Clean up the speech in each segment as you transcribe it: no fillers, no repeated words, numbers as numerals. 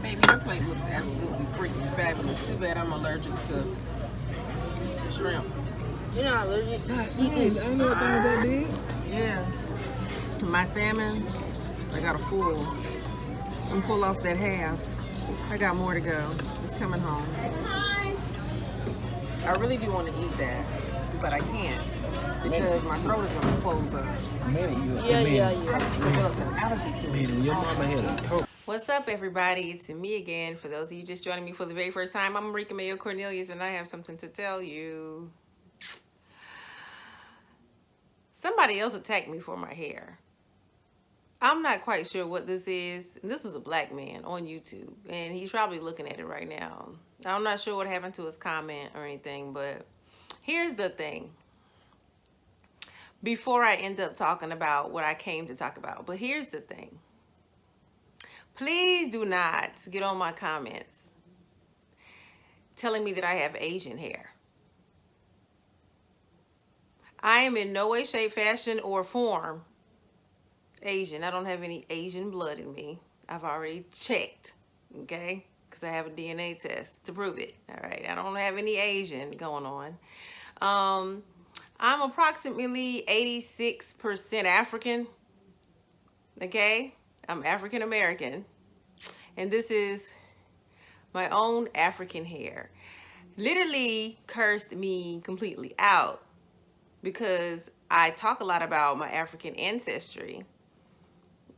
Baby, your plate looks absolutely freaking fabulous. Too bad I'm allergic to shrimp. You're not allergic. Eat Hey, this. I know what thing was that big. Yeah. My salmon, I got a full. I'm full off that half. I got more to go. It's coming home. I really do want to eat that, but I can't because my throat is going to close up. I just developed an allergy to it. Man, your mama had a What's up, everybody? It's me again. For those of you just joining me for the very first time, I'm Mirika Mayo Cornelius, and I have something to tell you. Somebody else attacked me for my hair. I'm not quite sure what this is. This is a black man on YouTube, and he's probably looking at it right now. I'm not sure what happened to his comment or anything, but here's the thing. Before I end up talking about what I came to talk about, but here's the thing. Please do not get on my comments telling me that I have Asian hair. I am in no way, shape, fashion, or form Asian. I don't have any Asian blood in me. I've already checked, okay? Because I have a DNA test to prove it, all right? I don't have any Asian going on. I'm approximately 86% African, okay? I'm African American, and this is my own African hair. Literally cursed me completely out because I talk a lot about my African ancestry.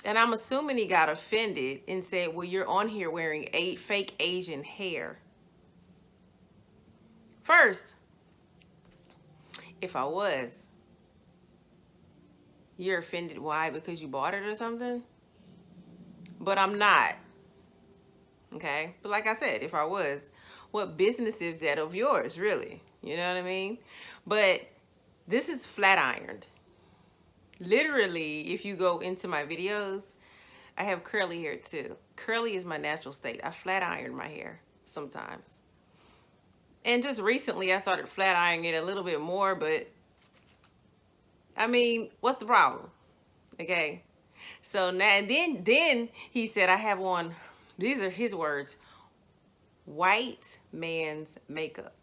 And I'm assuming he got offended and said, well, you're on here wearing fake Asian hair. First, if I was, you're offended. Why? Because you bought it or something? But I'm not. Okay? But like I said, if I was, what business is that of yours, really? You know what I mean? But this is flat ironed. Literally, if you go into my videos, I have curly hair too. Curly is my natural state. I flat iron my hair sometimes. And just recently, I started flat ironing it a little bit more, but I mean, what's the problem? Okay. So now, and then he said, I have on, these are his words, white man's makeup.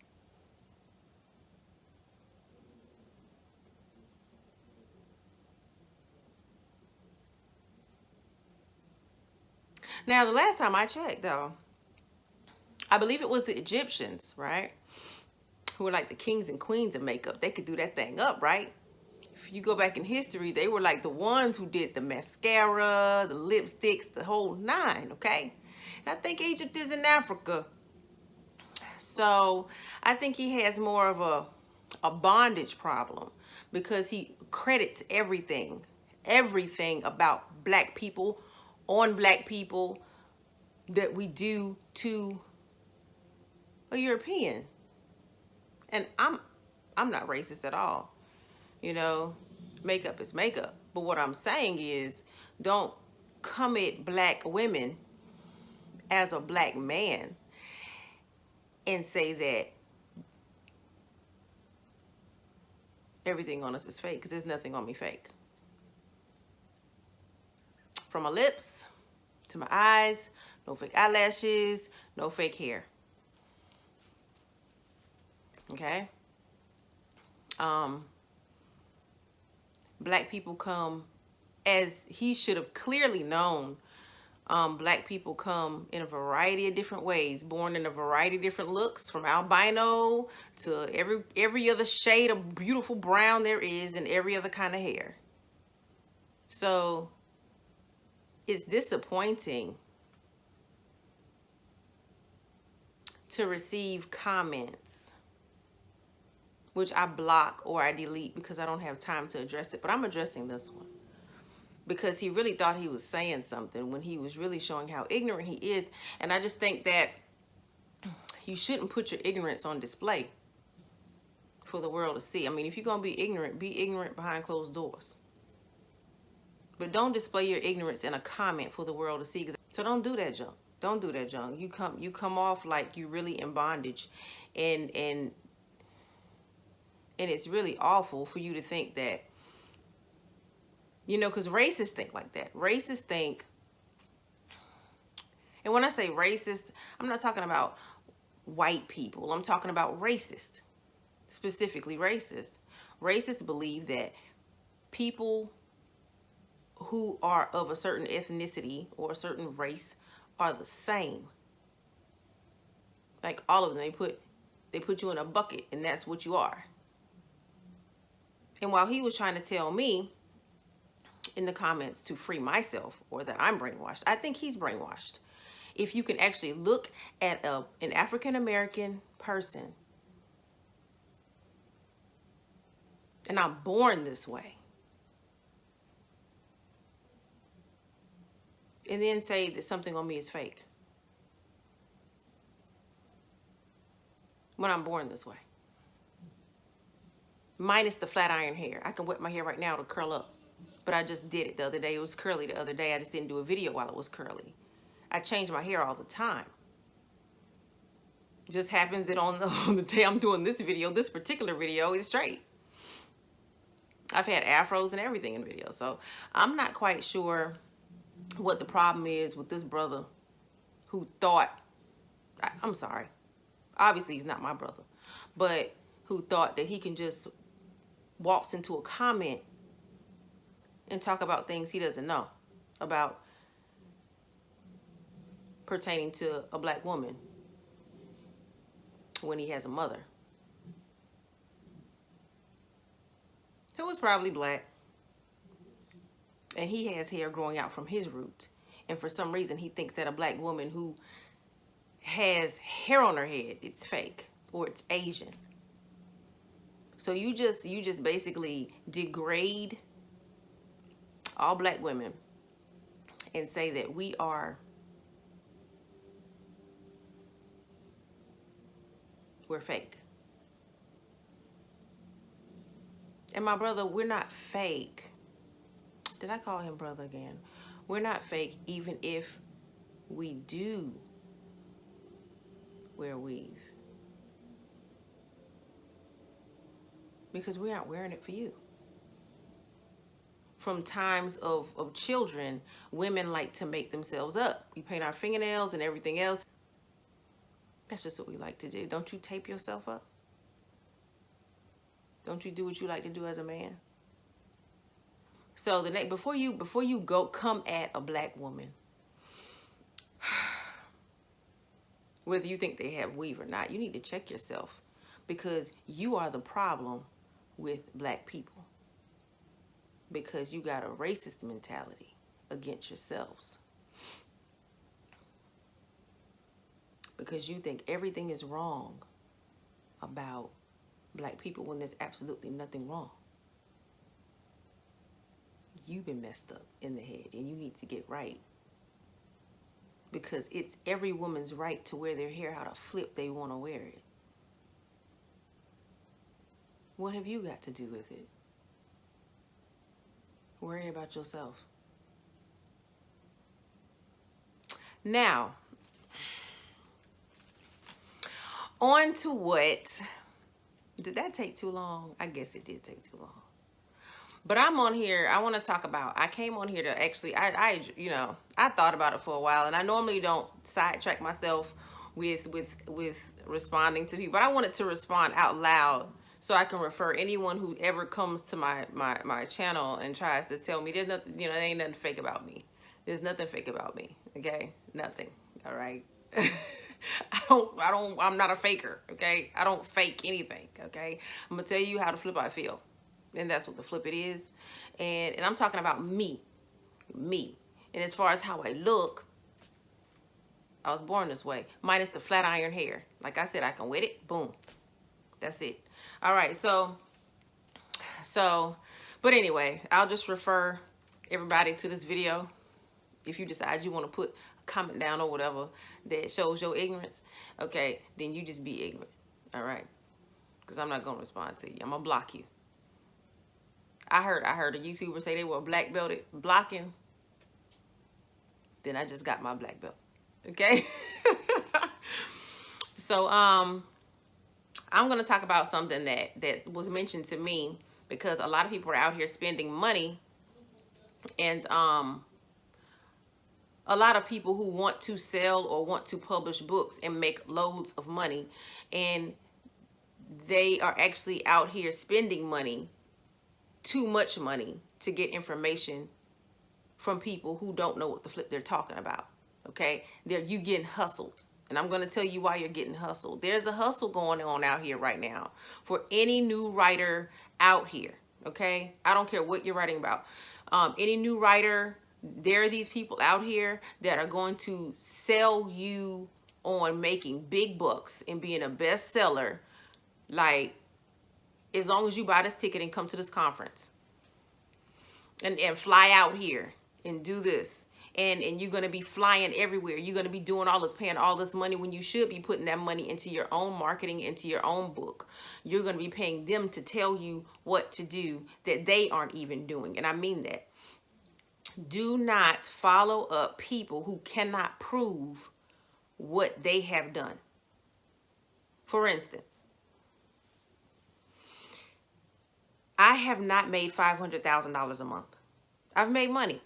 Now, the last time I checked, though, I believe it was the Egyptians, right? Who were like the kings and queens of makeup. They could do that thing up, right? If you go back in history, they were like the ones who did the mascara, the lipsticks, the whole nine, okay? And I think Egypt is in Africa. So I think he has more of a bondage problem because he credits everything about black people, on black people, that we do to a European. And I'm not racist at all. You know, makeup is makeup. But what I'm saying is, don't come at black women as a black man and say that everything on us is fake, because there's nothing on me fake. From my lips to my eyes, no fake eyelashes, no fake hair. Okay? Black people come, as he should have clearly known, black people come in a variety of different ways, born in a variety of different looks, from albino to every other shade of beautiful brown there is, and every other kind of hair. So it's disappointing to receive comments, which I block or I delete because I don't have time to address it. But I'm addressing this one because he really thought he was saying something when he was really showing how ignorant he is. And I just think that you shouldn't put your ignorance on display for the world to see. I mean, if you're going to be ignorant behind closed doors. But don't display your ignorance in a comment for the world to see. So don't do that junk. Don't do that junk. You come off like you really in bondage, and it's really awful for you to think that, you know, because racists think like that. Racists think And when I say racist, I'm not talking about white people. I'm talking about racist, specifically racist. Racists believe that people who are of a certain ethnicity or a certain race are the same. Like all of them, they put you in a bucket and that's what you are. And while he was trying to tell me in the comments to free myself or that I'm brainwashed, I think he's brainwashed. If you can actually look at an African American person, and I'm born this way, and then say that something on me is fake when I'm born this way. Minus the flat iron hair. I can wet my hair right now to curl up. But I just did it the other day. It was curly the other day. I just didn't do a video while it was curly. I change my hair all the time. Just happens that on the day I'm doing this video, this particular video is straight. I've had afros and everything in videos. So I'm not quite sure what the problem is with this brother who thought, I'm sorry, obviously he's not my brother, but who thought that he can just waltz into a comment and talk about things he doesn't know about pertaining to a black woman when he has a mother who was probably black, and he has hair growing out from his roots, and for some reason he thinks that a black woman who has hair on her head, it's fake or it's Asian. So you just basically degrade all black women and say that we're fake. And my brother, we're not fake. Did I call him brother again? We're not fake even if we do wear weave. Because we aren't wearing it for you. From times of children, women like to make themselves up. We paint our fingernails and everything else. That's just what we like to do. Don't you tape yourself up? Don't you do what you like to do as a man? So before you go come at a black woman, whether you think they have weave or not, you need to check yourself, because you are the problem with black people, because you got a racist mentality against yourselves, because you think everything is wrong about black people when there's absolutely nothing wrong. You've been messed up in the head and you need to get right, because it's every woman's right to wear their hair how to flip they want to wear it. What have you got to do with it? Worry about yourself. Now, on to what, did that take too long? I guess it did take too long. But I'm on here, I want to talk about, I came on here to actually, I thought about it for a while, and I normally don't sidetrack myself with responding to people, but I wanted to respond out loud so I can refer anyone who ever comes to my channel and tries to tell me there's nothing, there ain't nothing fake about me. There's nothing fake about me, okay? Nothing, all right? I'm not a faker, okay? I don't fake anything, okay? I'm gonna tell you how to flip I feel. And that's what the flip it is. And I'm talking about me. And as far as how I look, I was born this way, minus the flat iron hair. Like I said, I can wet it, boom. That's it. All right, so, but anyway, I'll just refer everybody to this video. If you decide you want to put a comment down or whatever that shows your ignorance, okay, then you just be ignorant, all right? Because I'm not going to respond to you. I'm going to block you. I heard a YouTuber say they were black belted blocking. Then I just got my black belt. Okay? So I'm gonna talk about something that was mentioned to me, because a lot of people are out here spending money, and a lot of people who want to sell or want to publish books and make loads of money, and they are actually out here spending money, too much money, to get information from people who don't know what the flip they're talking about. Okay, you getting hustled, and I'm going to tell you why you're getting hustled. There's a hustle going on out here right now for any new writer out here. Okay, I don't care what you're writing about. Any new writer, there are these people out here that are going to sell you on making big bucks and being a bestseller, like, as long as you buy this ticket and come to this conference and fly out here and do this. And you're going to be flying everywhere. You're going to be doing all this, paying all this money, when you should be putting that money into your own marketing, into your own book. You're going to be paying them to tell you what to do that they aren't even doing. And I mean that. Do not follow up people who cannot prove what they have done. For instance, I have not made $500,000 a month. I've made money.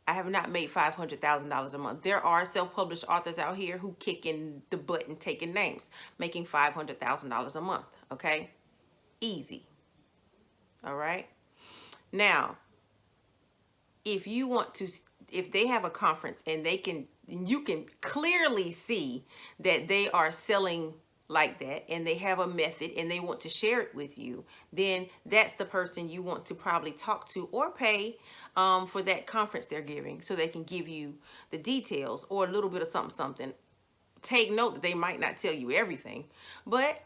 I have not made $500,000 a month. There are self-published authors out here who kick in the butt and taking names, making $500,000 a month. Okay, easy. All right. Now, if you want to, if they have a conference and you can clearly see that they are selling like that, and they have a method and they want to share it with you, then that's the person you want to probably talk to or pay for that conference they're giving, so they can give you the details or a little bit of something. Take note that they might not tell you everything, but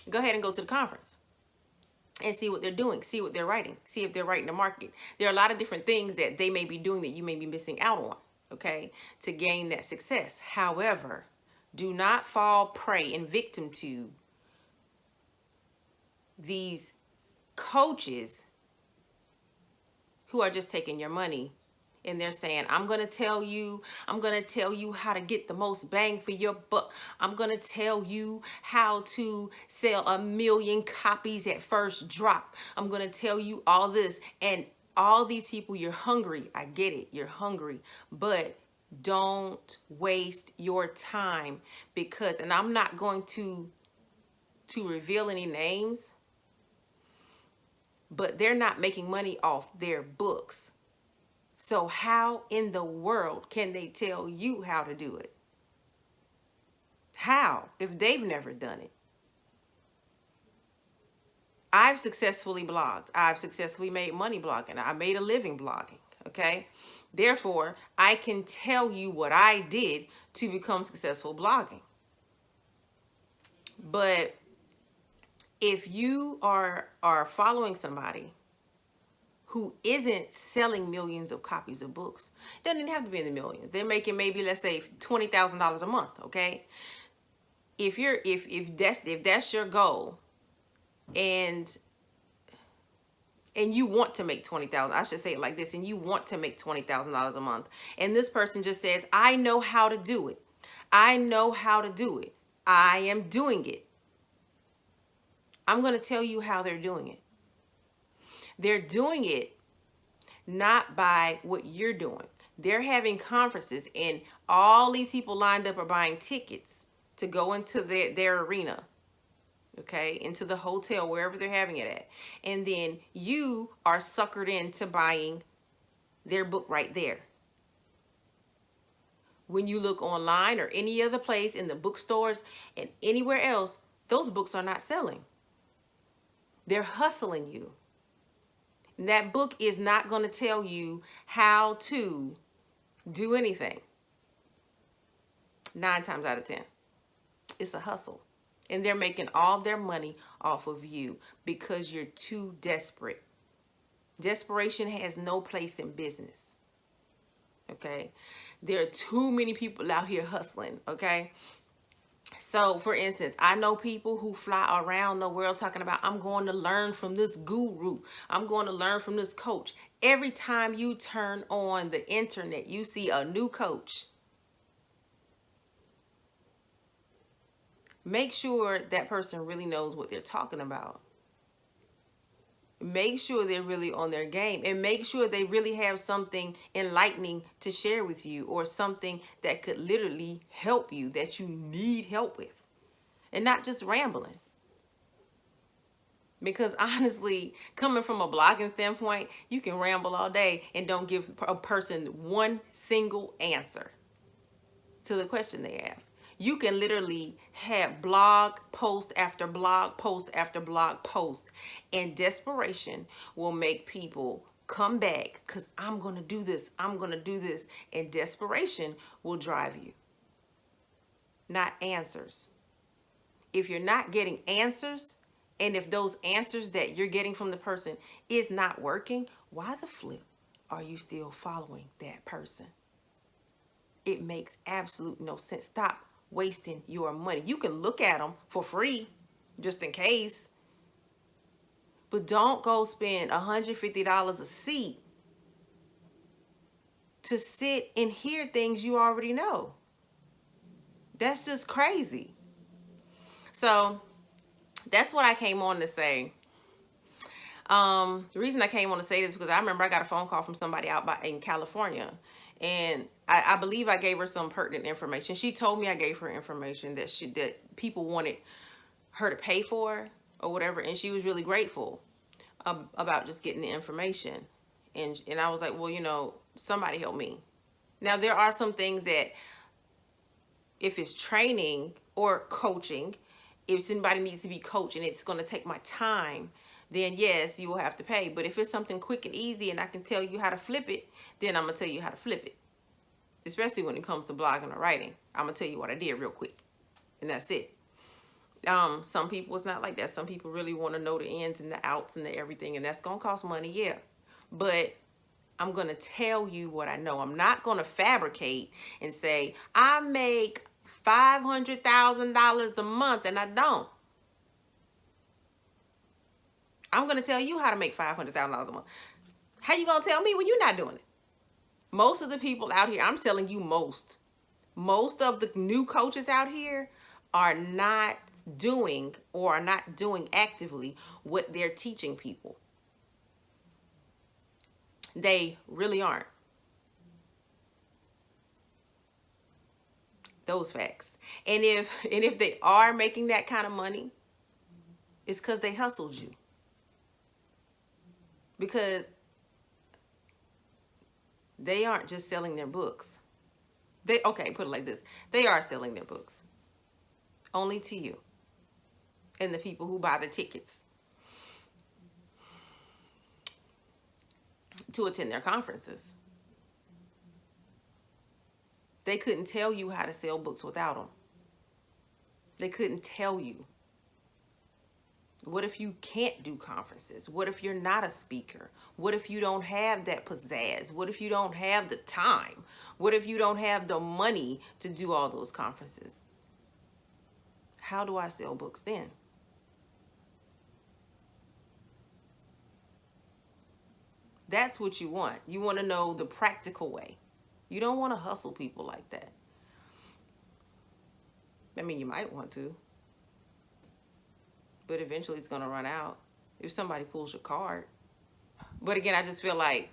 go ahead and go to the conference and see what they're doing, see what they're writing, see if they're writing the market. There are a lot of different things that they may be doing that you may be missing out on, okay, to gain that success. However, do not fall prey and victim to these coaches who are just taking your money, and they're saying, I'm going to tell you how to get the most bang for your buck. I'm going to tell you how to sell 1 million copies at first drop. I'm going to tell you all this. And all these people, you're hungry. I get it. You're hungry. But don't waste your time, because, and I'm not going to reveal any names, but they're not making money off their books. So how in the world can they tell you how to do it? How, if they've never done it? I've successfully blogged. I've successfully made money blogging. I made a living blogging, okay? Therefore, I can tell you what I did to become successful blogging. But if you are following somebody who isn't selling millions of copies of books, doesn't even have to be in the millions. They're making maybe, let's say, $20,000 a month, okay? If that's your goal, and you want to make $20,000, I should say it like this, and you want to make $20,000 a month, and this person just says, I know how to do it. I know how to do it. I am doing it. I'm going to tell you how they're doing it. They're doing it not by what you're doing. They're having conferences, and all these people lined up are buying tickets to go into their arena, okay, into the hotel, wherever they're having it at. And then you are suckered into buying their book right there. When you look online or any other place, in the bookstores and anywhere else, those books are not selling. They're hustling you. And that book is not going to tell you how to do anything. 9 times out of 10. It's a hustle. And they're making all their money off of you because you're too desperate. Desperation has no place in business. Okay? There are too many people out here hustling. Okay? So, for instance, I know people who fly around the world talking about, I'm going to learn from this guru. I'm going to learn from this coach. Every time you turn on the internet, you see a new coach. Make sure that person really knows what they're talking about. Make sure they're really on their game, and make sure they really have something enlightening to share with you, or something that could literally help you, that you need help with, and not just rambling. Because honestly, coming from a blogging standpoint, you can ramble all day and don't give a person one single answer to the question they have. You can literally have blog post after blog post after blog post, and desperation will make people come back because I'm going to do this. I'm going to do this. And desperation will drive you, not answers. If you're not getting answers, and if those answers that you're getting from the person is not working, why the flip are you still following that person? It makes absolute no sense. Stop wasting your money. You can look at them for free, just in case. But don't go spend $150 a seat to sit and hear things you already know. That's just crazy. So that's what I came on to say. The reason I came on to say this is because I remember I got a phone call from somebody out in California, and I believe I gave her some pertinent information. She told me I gave her information that people wanted her to pay for or whatever, and she was really grateful about just getting the information. And I was like, well, somebody help me. Now, there are some things that if it's training or coaching, if somebody needs to be coached and it's going to take my time, then yes, you will have to pay. But if it's something quick and easy and I can tell you how to flip it, then I'm going to tell you how to flip it. Especially when it comes to blogging or writing. I'm going to tell you what I did real quick. And that's it. Some people, it's not like that. Some people really want to know the ins and the outs and the everything. And that's going to cost money, yeah. But I'm going to tell you what I know. I'm not going to fabricate and say, I make $500,000 a month, and I don't. I'm going to tell you how to make $500,000 a month. How you going to tell me when you're not doing it? Most of the people out here, I'm telling you most of the new coaches out here are not doing or are not doing actively what they're teaching people. They really aren't. Those facts. And if they are making that kind of money, it's because they hustled you. Because they aren't just selling their books. Put it like this. They are selling their books. Only to you. And the people who buy the tickets to attend their conferences. They couldn't tell you how to sell books without them. They couldn't tell you. What if you can't do conferences? What if you're not a speaker? What if you don't have that pizzazz? What if you don't have the time? What if you don't have the money to do all those conferences? How do I sell books then? That's what you want. You want to know the practical way. You don't want to hustle people like that. I mean, you might want to. But eventually it's going to run out if somebody pulls your card. But again, I just feel like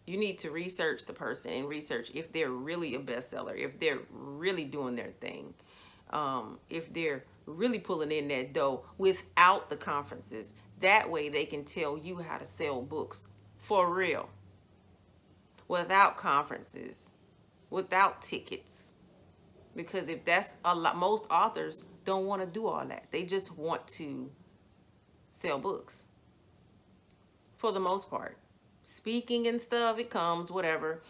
you need to research the person and research if they're really a bestseller, if they're really doing their thing, if they're really pulling in that dough without the conferences. That way they can tell you how to sell books for real, without conferences, without tickets. Because if that's a lot, most authors don't want to do all that. They just want to sell books. For the most part. Speaking and stuff, it comes, whatever.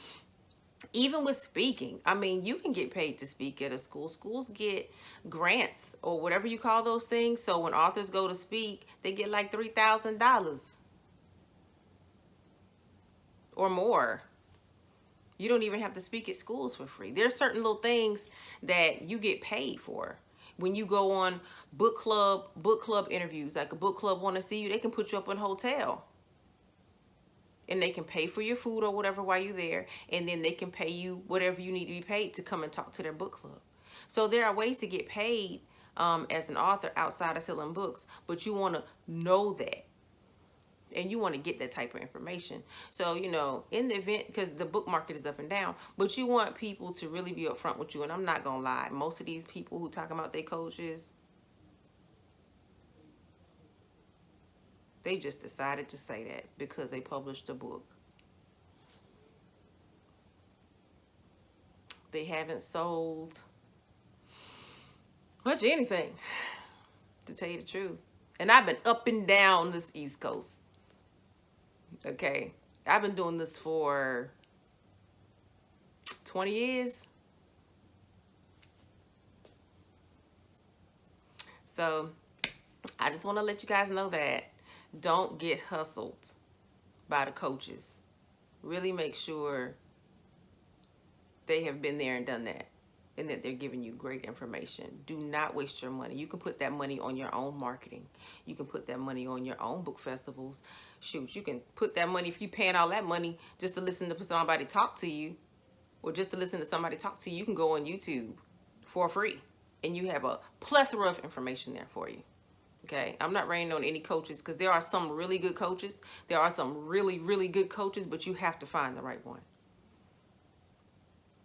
Even with speaking, I mean, you can get paid to speak at a school. Schools get grants or whatever you call those things. So when authors go to speak, they get like $3,000 or more. You don't even have to speak at schools for free. There's certain little things that you get paid for. When you go on book club interviews, like a book club want to see you, they can put you up in a hotel. And they can pay for your food or whatever while you're there. And then they can pay you whatever you need to be paid to come and talk to their book club. So there are ways to get paid as an author outside of selling books. But you want to know that. And you want to get that type of information. So, you know, in the event, because the book market is up and down, but you want people to really be upfront with you. And I'm not going to lie. Most of these people who talk about their coaches, they just decided to say that because they published a book. They haven't sold much of anything, to tell you the truth. And I've been up and down this East Coast. Okay. I've been doing this for 20 years. So I just want to let you guys know that don't get hustled by the coaches. Really make sure they have been there and done that, and that they're giving you great information. Do not waste your money. You can put that money on your own marketing. You can put that money on your own book festivals. Shoot, you can put that money, if you're paying all that money just to listen to somebody talk to you, or just to listen to somebody talk to you, you can go on YouTube for free, and you have a plethora of information there for you. Okay, I'm not raining on any coaches, because there are some really good coaches. There are some really, really good coaches, but you have to find the right one.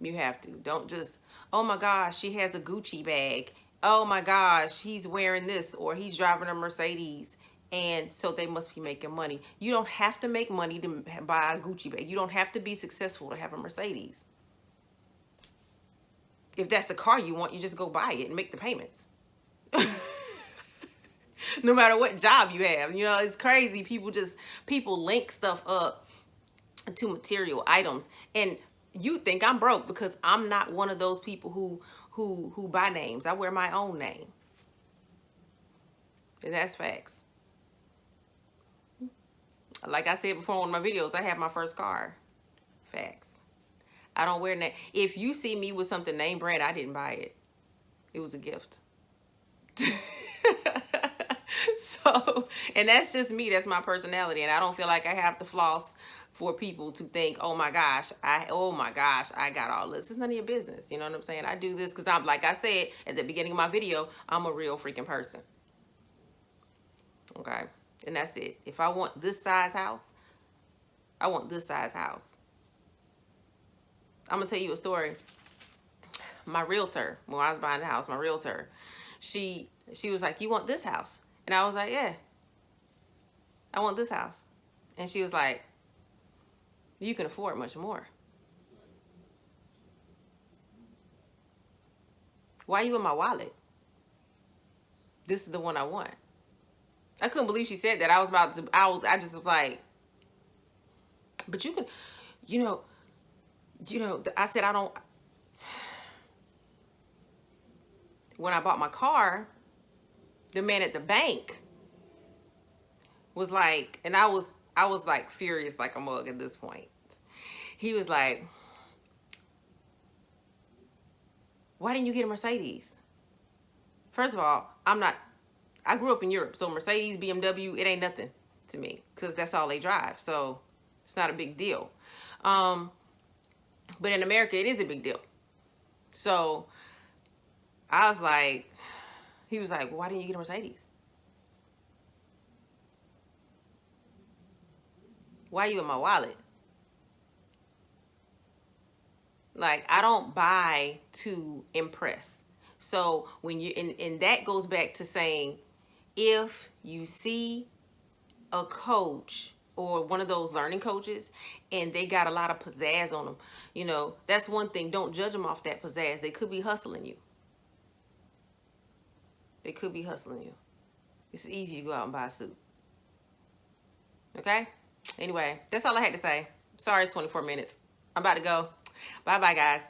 You have to. Don't just, oh my gosh, she has a Gucci bag. Oh my gosh, he's wearing this, or he's driving a Mercedes, and so they must be making money. You don't have to make money to buy a Gucci bag. You don't have to be successful to have a Mercedes. If that's the car you want, you just go buy it and make the payments. No matter what job you have. You know, it's crazy. People link stuff up to material items, and you think I'm broke because I'm not one of those people who buy names. I wear my own name. And that's facts. Like I said before in one of my videos, I have my first car. Facts. I don't wear name. If you see me with something name brand, I didn't buy it. It was a gift. So, and that's just me. That's my personality. And I don't feel like I have to floss for people to think, oh my gosh, I got all this. It's none of your business. You know what I'm saying? I do this because I'm, like I said at the beginning of my video, I'm a real freaking person. Okay. And that's it. If I want this size house, I want this size house. I'm going to tell you a story. My realtor, when I was buying the house, my realtor, she was like, you want this house? And I was like, yeah, I want this house. And she was like, you can afford much more. Why are you in my wallet? This is the one I want. I couldn't believe she said that. I just was like, but you can, I said, when I bought my car, the man at the bank was like, and I was like furious like a mug at this point. He was like, why didn't you get a Mercedes? First of all, I grew up in Europe, so Mercedes, BMW, it ain't nothing to me because that's all they drive. So it's not a big deal. But in America, it is a big deal. So I was like, he was like, well, why didn't you get a Mercedes? Why are you in my wallet? Like, I don't buy to impress. So when you, and that goes back to saying, if you see a coach or one of those learning coaches and they got a lot of pizzazz on them, that's one thing. Don't judge them off that pizzazz. They could be hustling you. They could be hustling you. It's easy to go out and buy a suit. Okay? Anyway, that's all I had to say. Sorry, it's 24 minutes. I'm about to go. Bye-bye, guys.